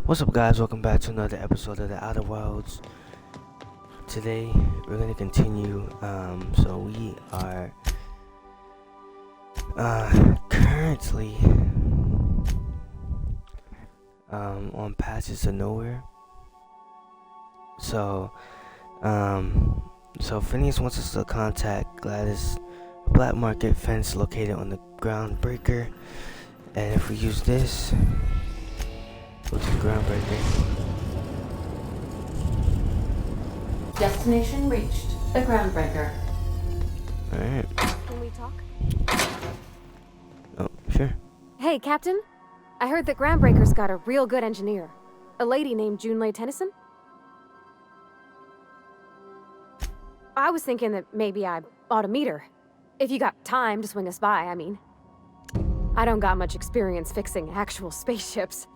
What's up, guys? Welcome back to another episode of the Outer Worlds. Today we're going to continue. So we are currently on Passage to Nowhere. So Phineas wants us to contact Gladys, a black market fence located on the ground breaker, and if we use this, go to the groundbreaker. Destination reached. The groundbreaker. Alright. Can we talk? Oh, sure. Hey, Captain. I heard that Groundbreaker's got a real good engineer. A lady named Junlei Tennyson? I was thinking that maybe I ought to meet her. If you got time to swing us by, I mean. I don't got much experience fixing actual spaceships.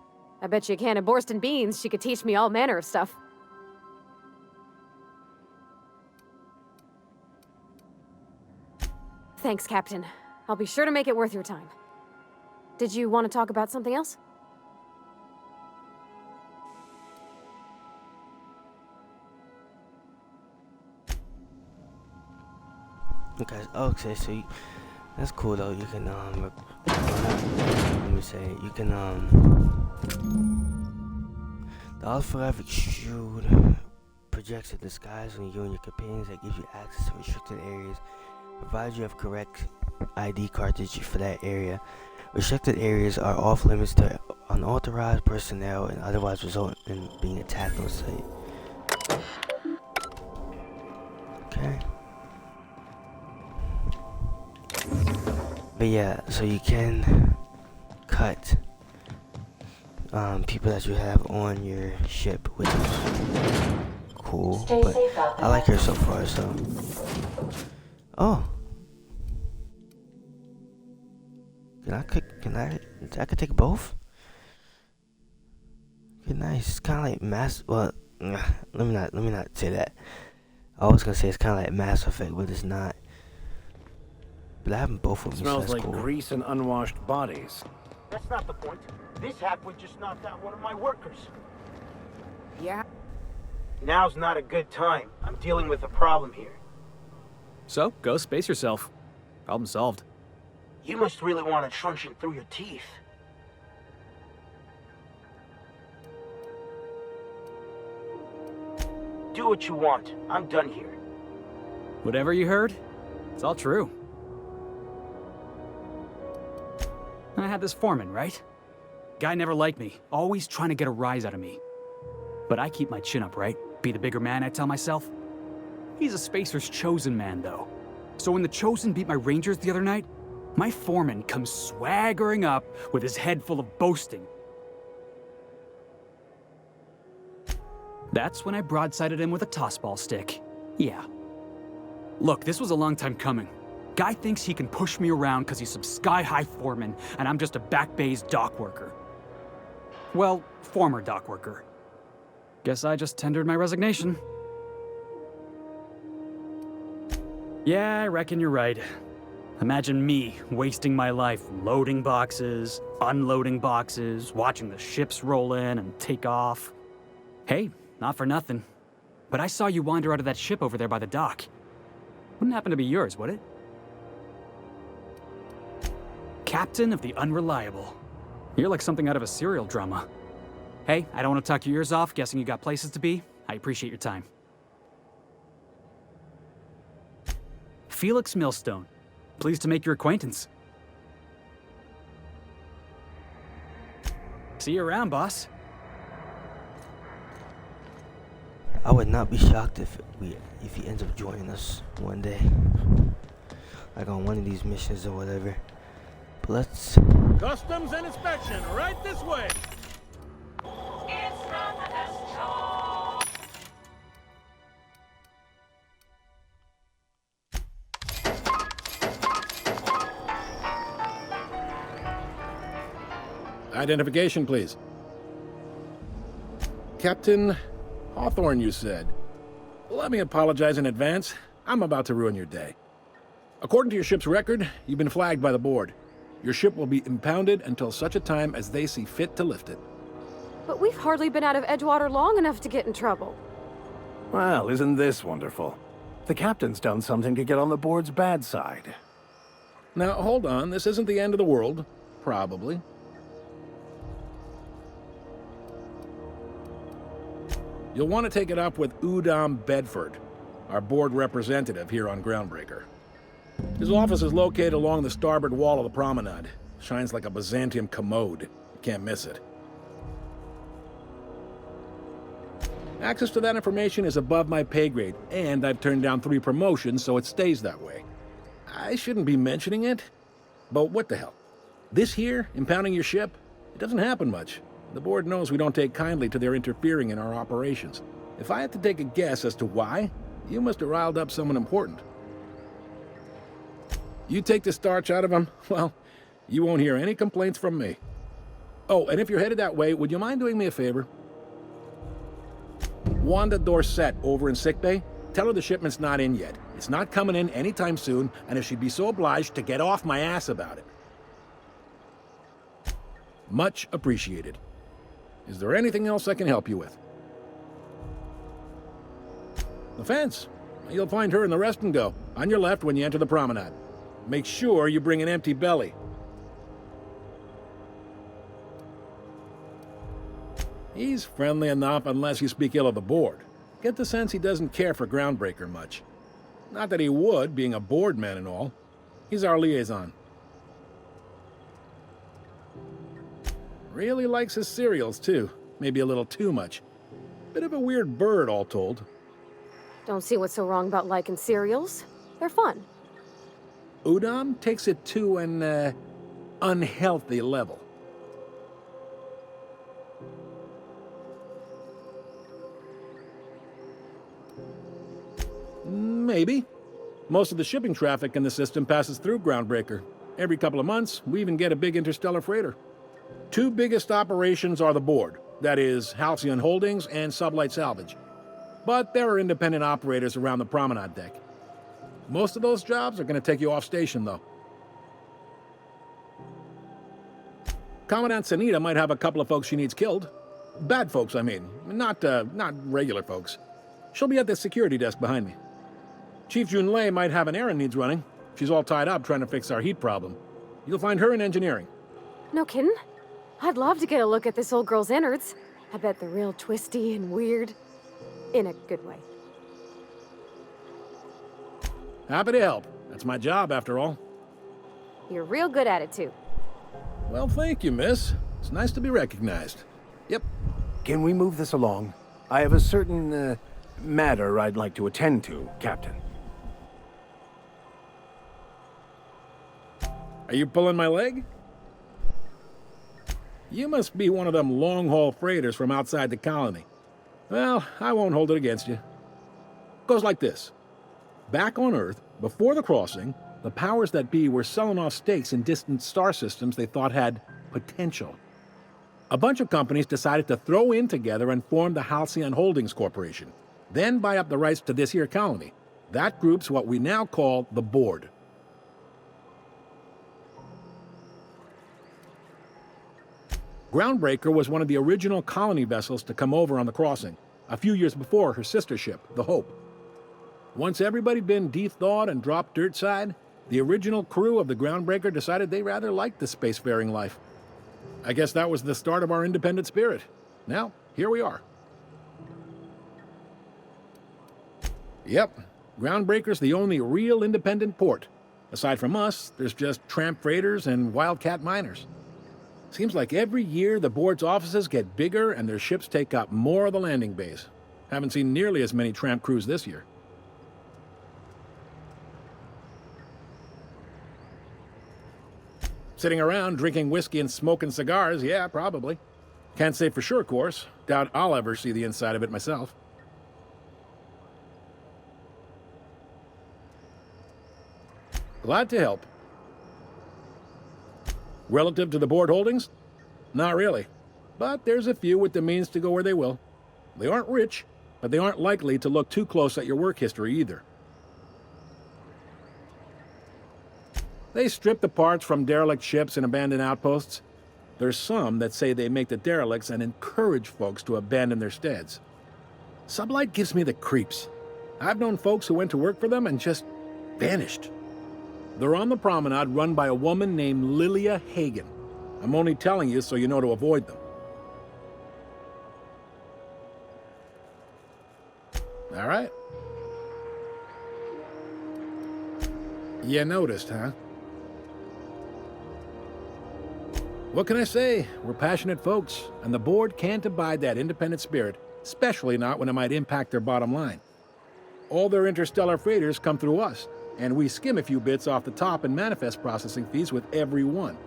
I bet you a can of Borston beans she could teach me all manner of stuff. Thanks, Captain. I'll be sure to make it worth your time. Did you want to talk about something else? Okay, so that's cool though. You can let me say you can the holographic shield projects at the skies on you and your companions that gives you access to restricted areas, provided you have correct ID cartridge for that area. Restricted areas are off limits to unauthorized personnel and otherwise result in being attacked on site. Okay. But yeah, so you can cut people that you have on your ship, which is cool. But I like her so far, so. Oh. I could take both? Okay, nice. It's kinda like well, let me not say that. I was gonna say it's kinda like Mass Effect, but it's not. But I have them both with me, so Smells that's like cool. grease and unwashed bodies. That's not the point. This hack would just knocked out one of my workers. Yeah? Now's not a good time. I'm dealing with a problem here. So, go space yourself. Problem solved. You must really want a truncheon through your teeth. Do what you want. I'm done here. Whatever you heard, it's all true. I had this foreman, right? Guy never liked me, always trying to get a rise out of me. But I keep my chin up, right? Be the bigger man, I tell myself. He's a Spacer's chosen man, though. So when the Chosen beat my Rangers the other night, my foreman comes swaggering up with his head full of boasting. That's when I broadsided him with a tossball stick. Yeah. Look, this was a long time coming. Guy thinks he can push me around because he's some sky-high foreman, and I'm just a back bay's dock worker. Well, former dock worker. Guess I just tendered my resignation. Yeah, I reckon you're right. Imagine me wasting my life loading boxes, unloading boxes, watching the ships roll in and take off. Hey, not for nothing, but I saw you wander out of that ship over there by the dock. Wouldn't happen to be yours, would it? Captain of the Unreliable. You're like something out of a serial drama. Hey, I don't want to talk your ears off, guessing you got places to be. I appreciate your time. Felix Millstone. Pleased to make your acquaintance. See you around, boss. I would not be shocked if he ends up joining us one day, like on one of these missions or whatever. But let's. Customs and inspection, right this way. Identification, please. Captain Hawthorne, you said. Let me apologize in advance. I'm about to ruin your day. According to your ship's record, you've been flagged by the board. Your ship will be impounded until such a time as they see fit to lift it. But we've hardly been out of Edgewater long enough to get in trouble. Well, isn't this wonderful? The captain's done something to get on the board's bad side. Now, hold on. This isn't the end of the world. Probably. You'll want to take it up with Udom Bedford, our board representative here on Groundbreaker. His office is located along the starboard wall of the promenade. Shines like a Byzantium commode. You can't miss it. Access to that information is above my pay grade, and I've turned down 3 promotions, so it stays that way. I shouldn't be mentioning it, but what the hell? This here, impounding your ship, it doesn't happen much. The board knows we don't take kindly to their interfering in our operations. If I had to take a guess as to why, you must have riled up someone important. You take the starch out of them, well, you won't hear any complaints from me. Oh, and if you're headed that way, would you mind doing me a favor? Wanda Dorset over in sickbay, tell her the shipment's not in yet. It's not coming in anytime soon, and if she'd be so obliged to get off my ass about it. Much appreciated. Is there anything else I can help you with? The fence. You'll find her in the rest and go, on your left when you enter the promenade. Make sure you bring an empty belly. He's friendly enough unless you speak ill of the board. Get the sense he doesn't care for Groundbreaker much. Not that he would, being a board man and all. He's our liaison. Really likes his cereals, too. Maybe a little too much. Bit of a weird bird, all told. Don't see what's so wrong about liking cereals. They're fun. Udom takes it to an, unhealthy level. Maybe. Most of the shipping traffic in the system passes through Groundbreaker. Every couple of months, we even get a big interstellar freighter. 2 biggest operations are the board. That is, Halcyon Holdings and Sublight Salvage. But there are independent operators around the promenade deck. Most of those jobs are going to take you off station, though. Commandant Sanita might have a couple of folks she needs killed. Bad folks, I mean. Not regular folks. She'll be at the security desk behind me. Chief Junlei might have an errand needs running. She's all tied up trying to fix our heat problem. You'll find her in engineering. No kidding? I'd love to get a look at this old girl's innards. I bet they're real twisty and weird. In a good way. Happy to help. That's my job, after all. You're real good at it, too. Well, thank you, miss. It's nice to be recognized. Yep. Can we move this along? I have a certain, matter I'd like to attend to, Captain. Are you pulling my leg? You must be one of them long-haul freighters from outside the colony. Well, I won't hold it against you. Goes like this. Back on Earth, before the crossing, the powers that be were selling off stakes in distant star systems they thought had potential. A bunch of companies decided to throw in together and form the Halcyon Holdings Corporation, then buy up the rights to this here colony. That group's what we now call the Board. Groundbreaker was one of the original colony vessels to come over on the crossing, a few years before her sister ship, the Hope. Once everybody'd been de-thawed and dropped dirt side, the original crew of the Groundbreaker decided they rather liked the spacefaring life. I guess that was the start of our independent spirit. Now, here we are. Yep, Groundbreaker's the only real independent port. Aside from us, there's just tramp freighters and wildcat miners. Seems like every year the board's offices get bigger and their ships take up more of the landing bays. Haven't seen nearly as many tramp crews this year. Sitting around drinking whiskey and smoking cigars, yeah, probably. Can't say for sure, of course. Doubt I'll ever see the inside of it myself. Glad to help. Relative to the board holdings? Not really. But there's a few with the means to go where they will. They aren't rich, but they aren't likely to look too close at your work history either. They strip the parts from derelict ships and abandoned outposts. There's some that say they make the derelicts and encourage folks to abandon their steads. Sublight gives me the creeps. I've known folks who went to work for them and just vanished. They're on the promenade run by a woman named Lilia Hagen. I'm only telling you so you know to avoid them. All right. You noticed, huh? What can I say? We're passionate folks, and the board can't abide that independent spirit, especially not when it might impact their bottom line. All their interstellar freighters come through us, and we skim a few bits off the top in manifest processing fees with every one.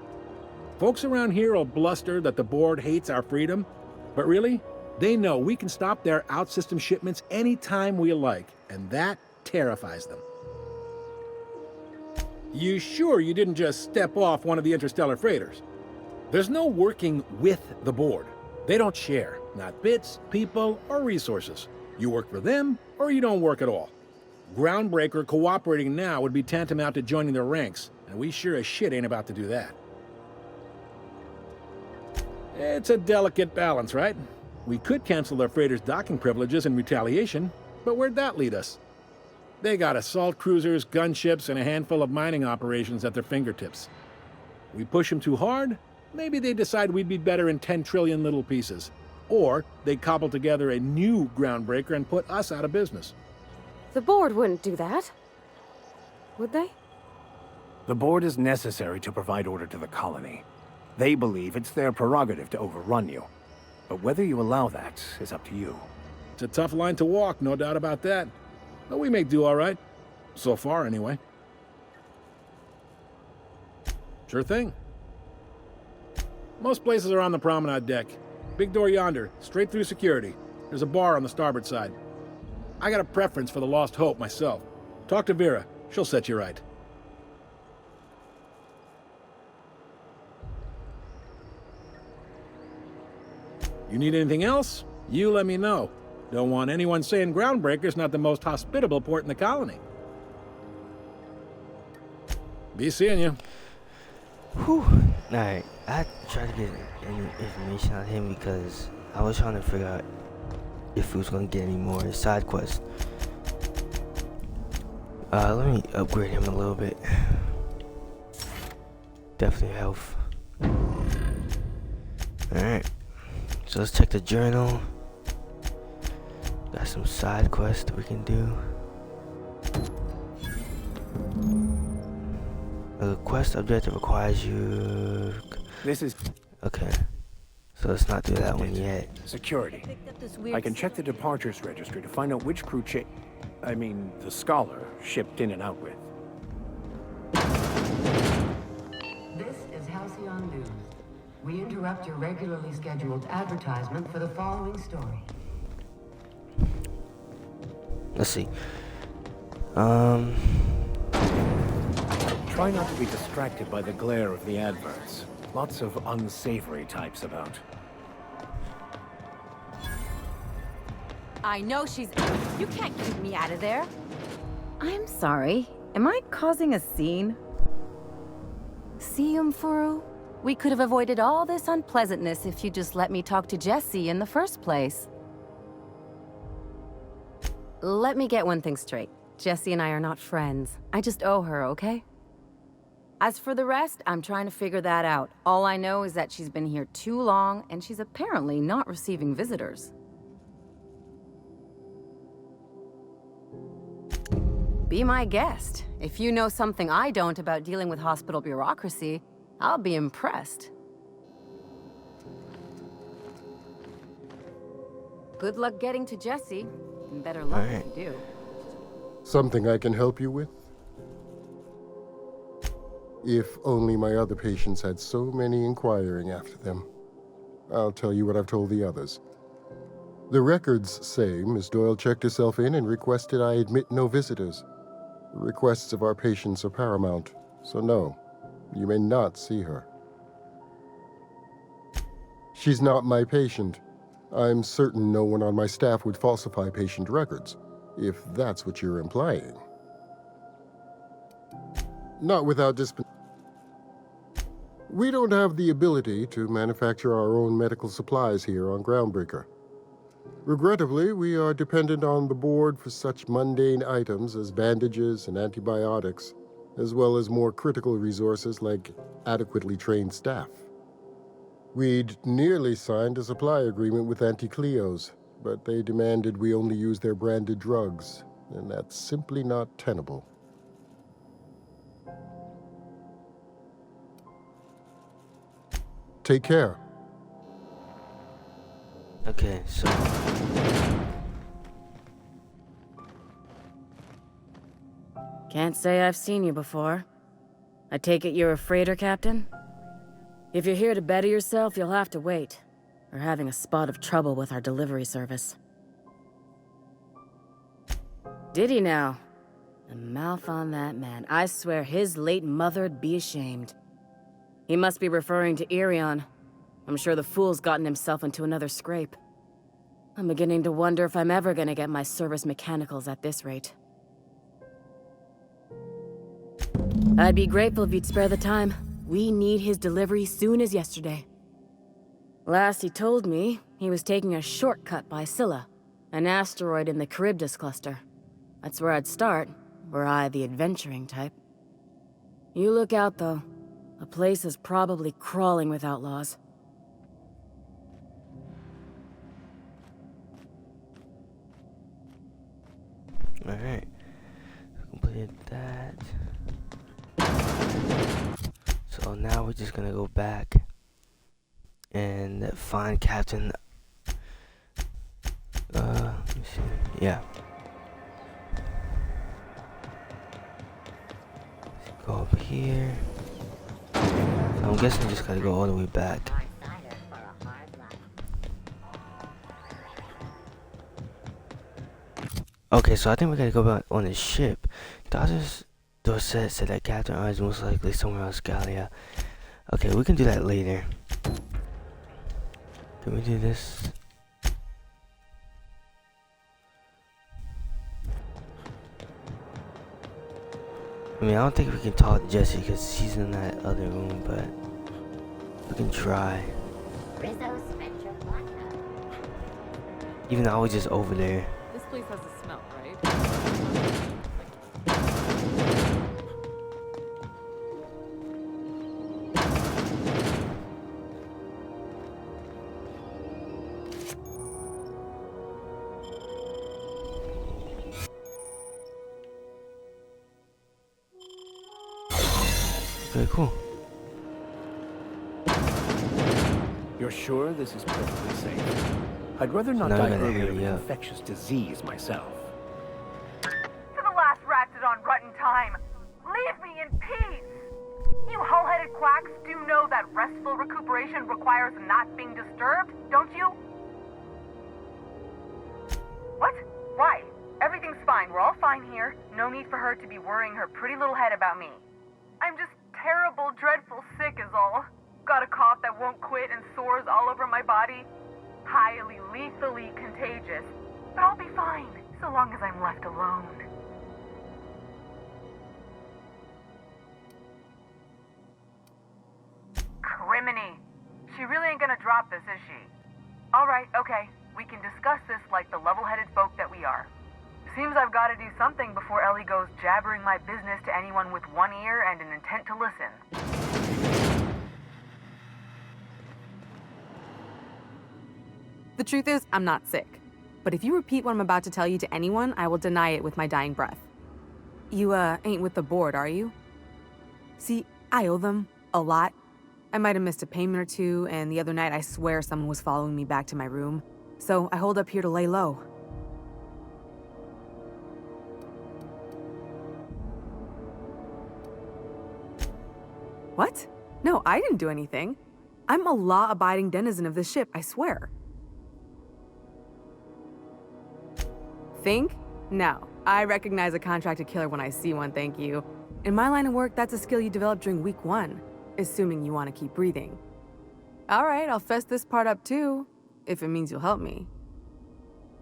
Folks around here will bluster that the board hates our freedom, but really, they know we can stop their out-system shipments anytime we like, and that terrifies them. You sure you didn't just step off one of the interstellar freighters? There's no working with the board. They don't share, not bits, people, or resources. You work for them, or you don't work at all. Groundbreaker cooperating now would be tantamount to joining their ranks, and we sure as shit ain't about to do that. It's a delicate balance, right? We could cancel their freighters' docking privileges in retaliation, but where'd that lead us? They got assault cruisers, gunships, and a handful of mining operations at their fingertips. We push them too hard, maybe they decide we'd be better in 10 trillion little pieces. Or they cobble together a new groundbreaker and put us out of business. The board wouldn't do that. Would they? The board is necessary to provide order to the colony. They believe it's their prerogative to overrun you. But whether you allow that is up to you. It's a tough line to walk, no doubt about that. But we make do all right. So far, anyway. Sure thing. Most places are on the promenade deck. Big door yonder, straight through security. There's a bar on the starboard side. I got a preference for the Lost Hope myself. Talk to Vera. She'll set you right. You need anything else? You let me know. Don't want anyone saying Groundbreaker's not the most hospitable port in the colony. Be seeing you. Whew. Alright, I tried to get any information on him because I was trying to figure out if he was going to get any more side quests. Let me upgrade him a little bit. Definitely health. Alright, so let's check the journal. Got some side quests we can do. The quest objective requires you... This is... Okay. So let's not do that one yet. security. I can check the departures registry to find out which crew the scholar shipped in and out with. This is Halcyon News. We interrupt your regularly scheduled advertisement for the following story. Let's see. Try not to be distracted by the glare of the adverts. Lots of unsavory types about. I know she's... You can't keep me out of there. I'm sorry. Am I causing a scene? See, Furu? We could have avoided all this unpleasantness if you just let me talk to Jessie in the first place. Let me get one thing straight. Jessie and I are not friends. I just owe her, okay? As for the rest, I'm trying to figure that out. All I know is that she's been here too long, and she's apparently not receiving visitors. Be my guest. If you know something I don't about dealing with hospital bureaucracy, I'll be impressed. Good luck getting to Jessie, and better luck if you do. Something I can help you with? If only my other patients had so many inquiring after them. I'll tell you what I've told the others. The records say Miss Doyle checked herself in and requested I admit no visitors. The requests of our patients are paramount, so no, you may not see her. She's not my patient. I'm certain no one on my staff would falsify patient records, if that's what you're implying. We don't have the ability to manufacture our own medical supplies here on Groundbreaker. Regrettably, we are dependent on the board for such mundane items as bandages and antibiotics, as well as more critical resources like adequately trained staff. We'd nearly signed a supply agreement with Anti-Cleos, but they demanded we only use their branded drugs, and that's simply not tenable. Take care. Okay, so Can't say I've seen you before. I take it you're a freighter captain? If you're here to better yourself, you'll have to wait. We're having a spot of trouble with our delivery service. Did he now? The mouth on that man. I swear his late mother'd be ashamed. He must be referring to Irion. I'm sure the fool's gotten himself into another scrape. I'm beginning to wonder if I'm ever gonna get my service mechanicals at this rate. I'd be grateful if you'd spare the time. We need his delivery soon as yesterday. Last he told me, he was taking a shortcut by Scylla, an asteroid in the Charybdis cluster. That's where I'd start, were I the adventuring type. You look out, though. The place is probably crawling with outlaws. alright. Completed that. So now we're just gonna go back and find Captain. Let me see. Yeah. Let's go up here. So I'm guessing we just gotta go all the way back. Okay, so I think we gotta go back on the ship. Doctor's Dorset said that Captain R is most likely somewhere on Scalia. Okay, we can do that later. Can we do this? I mean, I don't think we can talk to Jesse because she's in that other room, but we can try. Even though I was just over there. This place has a smell, right? Very cool. You're sure this is perfectly safe? I'd rather not Now we die gotta early of hurry an up. infectious disease myself. To the last rats is on rotten time. Leave me in peace! You hull-headed quacks do know that restful recuperation requires not being disturbed, don't you? What? Why? Everything's fine. We're all fine here. No need for her to be worrying her pretty little head about me. I'm just terrible, dreadful sick is all. Got a cough that won't quit and sores all over my body. Highly, lethally contagious. But I'll be fine, so long as I'm left alone. Criminy. She really ain't gonna drop this, is she? Alright, okay. We can discuss this like the level-headed folk that we are. Seems I've got to do something before Ellie goes jabbering my business to anyone with one ear and an intent to listen. The truth is, I'm not sick. But if you repeat what I'm about to tell you to anyone, I will deny it with my dying breath. You, ain't with the board, are you? See, I owe them a lot. I might have missed a payment or two, and the other night I swear someone was following me back to my room. So I hold up here to lay low. What? No, I didn't do anything. I'm a law-abiding denizen of this ship, I swear. Think? No. I recognize a contracted killer when I see one, thank you. In my line of work, that's a skill you develop during week 1, assuming you want to keep breathing. All right, I'll fess this part up too, if it means you'll help me.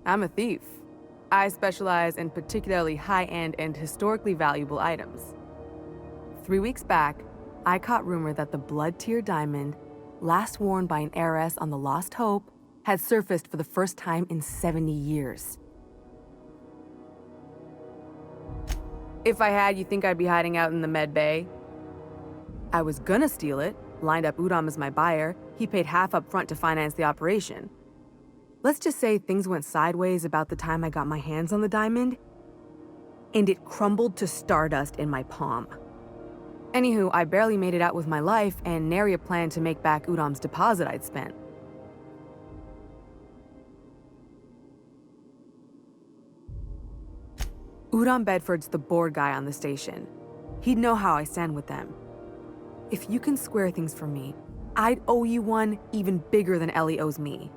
I'm a thief. I specialize in particularly high-end and historically valuable items. 3 weeks back, I caught rumor that the blood-tier diamond, last worn by an heiress on the Lost Hope, had surfaced for the first time in 70 years. If I had, you think I'd be hiding out in the med bay? I was gonna steal it, lined up Udom as my buyer. He paid half up front to finance the operation. Let's just say things went sideways about the time I got my hands on the diamond, and it crumbled to stardust in my palm. Anywho, I barely made it out with my life, and nary a plan to make back Udom's deposit I'd spent. Udom Bedford's the board guy on the station. He'd know how I stand with them. If you can square things for me, I'd owe you one even bigger than Ellie owes me.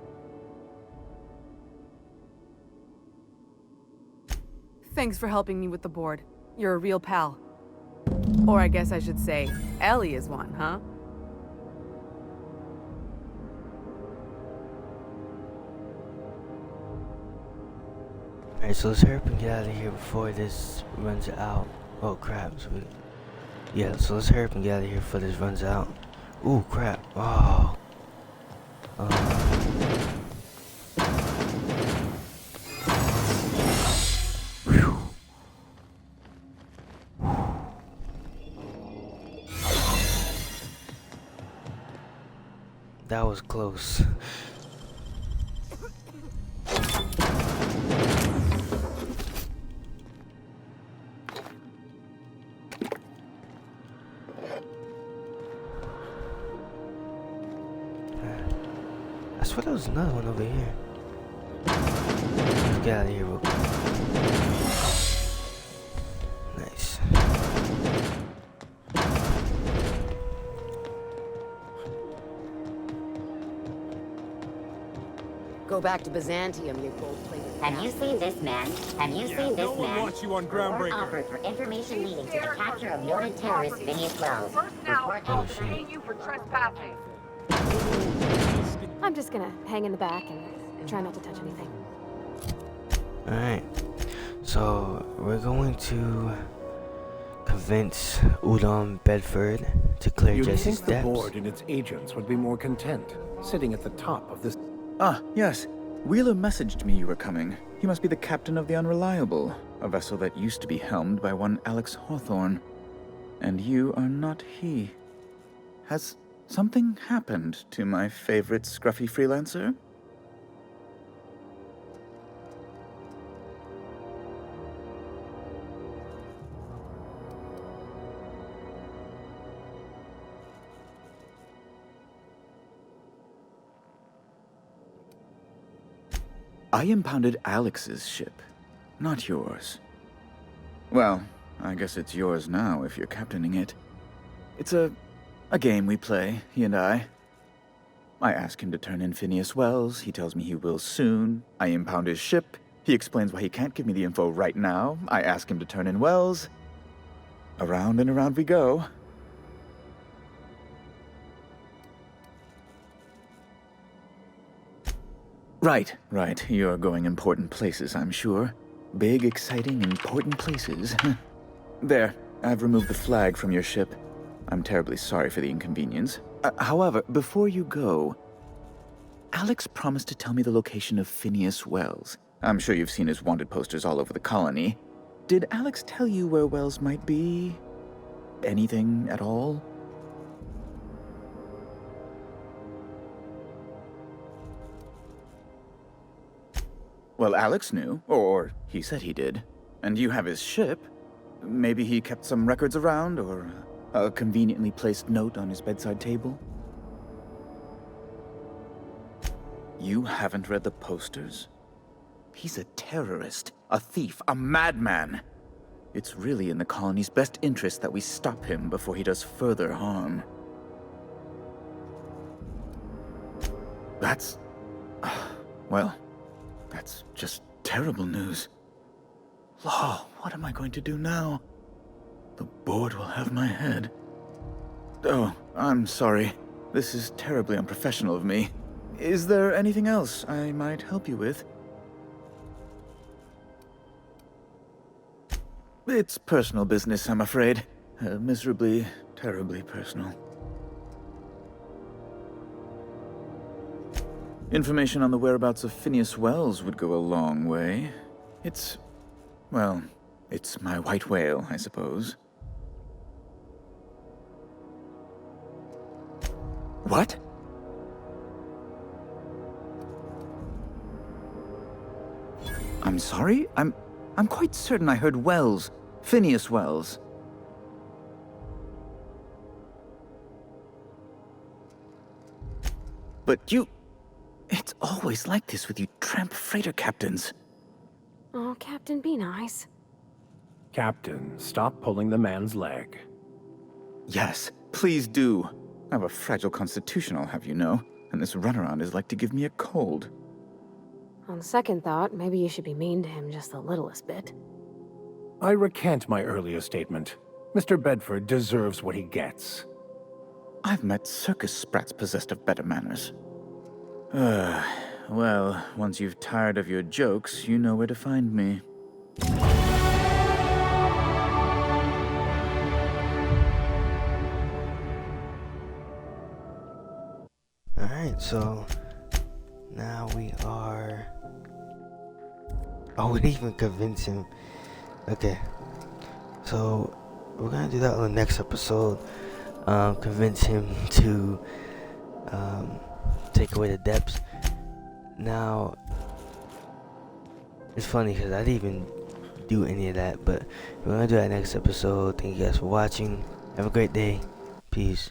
Thanks for helping me with the board. You're a real pal. Or I guess I should say, Ellie is one, huh? Alright, so let's hurry up and get out of here before this runs out. Oh crap, yeah, so let's hurry up and get out of here before this runs out. Ooh, crap. Oh. Whew. That was close. I swear there was another one over here. Let's get out of here real quick. Nice. Go back to Byzantium, you gold-plated. Have you seen this man? Have you seen this no one man? wants you on Groundbreaker. Offered for information leading to the capture of noted terrorist Phineas Wells. Oh shit. you for trespassing. I'm just gonna hang in the back and try not to touch anything. Alright. So, we're going to convince Udom Bedford to clear You'd Jesse's think the debts. board and its agents would be more content, sitting at the top of this. Ah, yes. Wheeler messaged me you were coming. He must be the captain of the Unreliable, a vessel that used to be helmed by one Alex Hawthorne. And you are not he. Has something happened to my favorite scruffy freelancer? I impounded Alex's ship, not yours. Well, I guess it's yours now if you're captaining it. It's a game we play, he and I. I ask him to turn in Phineas Wells, he tells me he will soon. I impound his ship, he explains why he can't give me the info right now. I ask him to turn in Wells. Around and around we go. Right. You're going important places, I'm sure. Big, exciting, important places. There, I've removed the flag from your ship. I'm terribly sorry for the inconvenience. However, before you go, Alex promised to tell me the location of Phineas Wells. I'm sure you've seen his wanted posters all over the colony. Did Alex tell you where Wells might be? Anything at all? Well, Alex knew, or he said he did. And you have his ship. Maybe he kept some records around, or a conveniently placed note on his bedside table? You haven't read the posters? He's a terrorist, a thief, a madman. It's really in the colony's best interest that we stop him before he does further harm. That's... well... that's just terrible news. Law, what am I going to do now? The board will have my head. Oh, I'm sorry. This is terribly unprofessional of me. Is there anything else I might help you with? It's personal business, I'm afraid. Miserably, terribly personal. Information on the whereabouts of Phineas Wells would go a long way. Well, it's my white whale, I suppose. What? I'm sorry? I'm quite certain I heard Wells. Phineas Wells. But you... It's always like this with you tramp freighter captains. Oh, Captain, be nice. Captain, stop pulling the man's leg. Yes, please do. I have a fragile constitution, I'll have you know, and this runaround is like to give me a cold. On second thought, maybe you should be mean to him just the littlest bit. I recant my earlier statement. Mr. Bedford deserves what he gets. I've met circus sprats possessed of better manners. Well, once you've tired of your jokes, you know where to find me. Alright, so now we are... Oh, we didn't even convince him. Okay, so we're gonna do that on the next episode. Convince him to take away the depths. Now, it's funny because I didn't even do any of that, but we're gonna do that next episode. Thank you guys for watching. Have a great day. Peace.